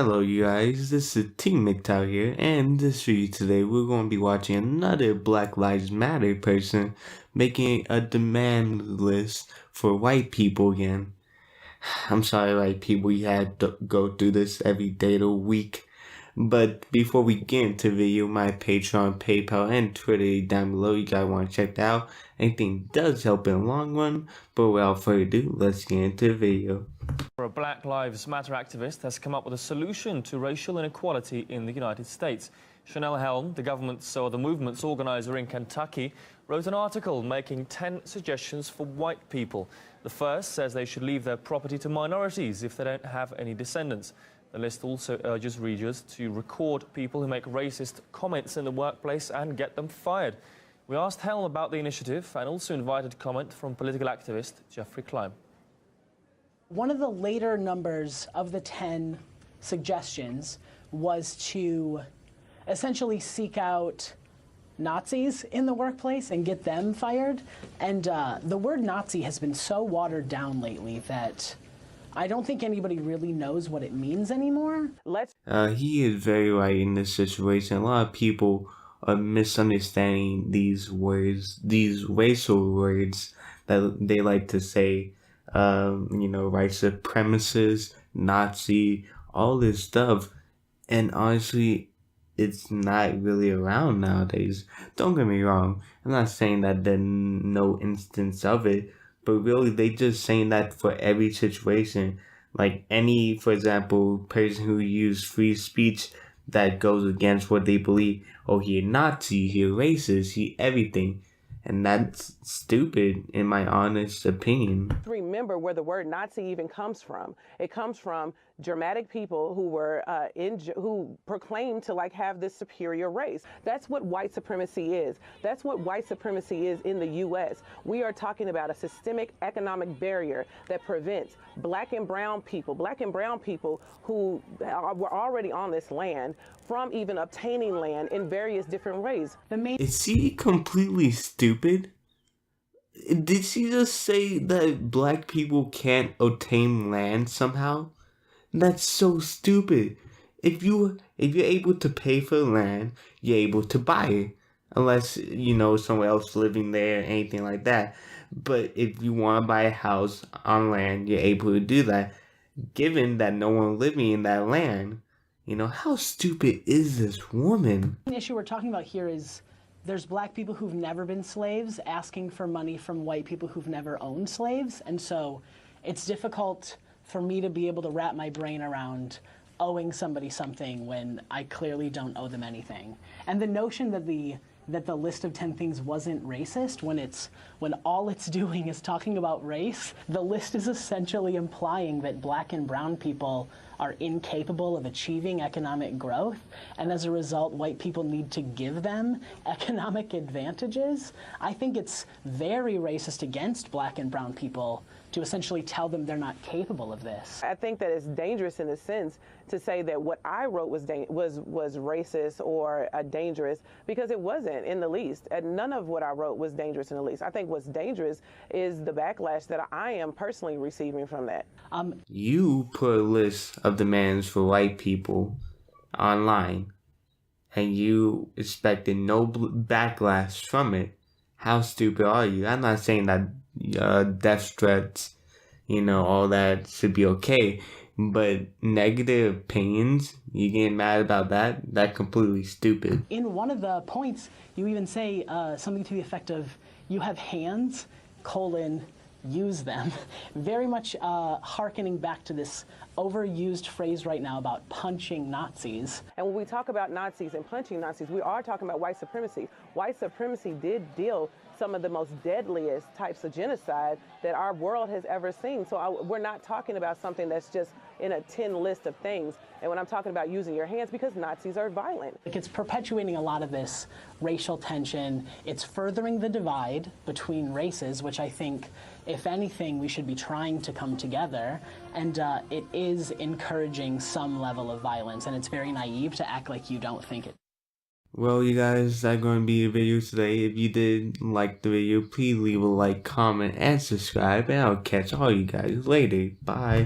Hello you guys, this is Team Mgtow here, and in this video today we're going to be watching another Black Lives Matter person making a demand list for white people again. I'm sorry white people, you had to go through this every day of the week. But before we get into the video, my Patreon, PayPal, and Twitter down below, you guys want to check that out. Anything does help in the long run, but without further ado, let's get into the video. A Black Lives Matter activist has come up with a solution to racial inequality in the United States. Chanel Helm, the movement's organizer in Kentucky, wrote an article making 10 suggestions for white people. The first says they should leave their property to minorities if they don't have any descendants. The list also urges readers to record people who make racist comments in the workplace and get them fired. We asked Helm about the initiative and also invited comment from political activist Jeffrey Klein. One of the later numbers of the 10 suggestions was to essentially seek out Nazis in the workplace and get them fired. And the word Nazi has been so watered down lately that I don't think anybody really knows what it means anymore. He is very right in this situation. A lot of people are misunderstanding these words, these racial words that they like to say. White supremacists, Nazi, all this stuff. And honestly, it's not really around nowadays. Don't get me wrong. I'm not saying that there's no instance of it, but really they just saying that for every situation. Like any, for example, person who used free speech that goes against what they believe. Oh, he a Nazi, he a racist, he everything. And that's stupid, in my honest opinion. Remember where the word Nazi even comes from. It comes from Germanic people who were who proclaimed to have this superior race. That's what white supremacy is. That's what white supremacy is in the U.S. We are talking about a systemic economic barrier that prevents black and brown people who were already on this land from even obtaining land in various different ways. Is she completely stupid? Did she just say that black people can't obtain land somehow? That's so stupid. If you're able to pay for land, you're able to buy it. Unless, someone else living there or anything like that. But if you want to buy a house on land, you're able to do that. Given that no one living in that land, how stupid is this woman? The issue we're talking about here is there's black people who've never been slaves asking for money from white people who've never owned slaves. And so it's difficult for me to be able to wrap my brain around owing somebody something when I clearly don't owe them anything. And the notion that the list of 10 things wasn't racist when all it's doing is talking about race, the list is essentially implying that black and brown people are incapable of achieving economic growth, and as a result, white people need to give them economic advantages. I think it's very racist against black and brown people to essentially tell them they're not capable of this. I think that it's dangerous in a sense to say that what I wrote was racist or dangerous, because it wasn't in the least. And none of what I wrote was dangerous in the least. I think what's dangerous is the backlash that I am personally receiving from that. You put a list of demands for white people online, and you expected no backlash from it. How stupid are you? I'm not saying that death threats, all that should be okay. But negative opinions, you getting mad about that? That's completely stupid. In one of the points, you even say something to the effect of, you have hands, use them. Very much hearkening back to this overused phrase right now about punching Nazis. And when we talk about Nazis and punching Nazis, we are talking about white supremacy. White supremacy did deal some of the most deadliest types of genocide that our world has ever seen. So we're not talking about something that's just in a 10 list of things. And when I'm talking about using your hands, because Nazis are violent. It's perpetuating a lot of this racial tension. It's furthering the divide between races, which I think, if anything, we should be trying to come together. And it is encouraging some level of violence. And it's very naive to act like you don't think it. Well, you guys, that's going to be the video today. If you did like the video, please leave a like, comment, and subscribe. And I'll catch all you guys later. Bye.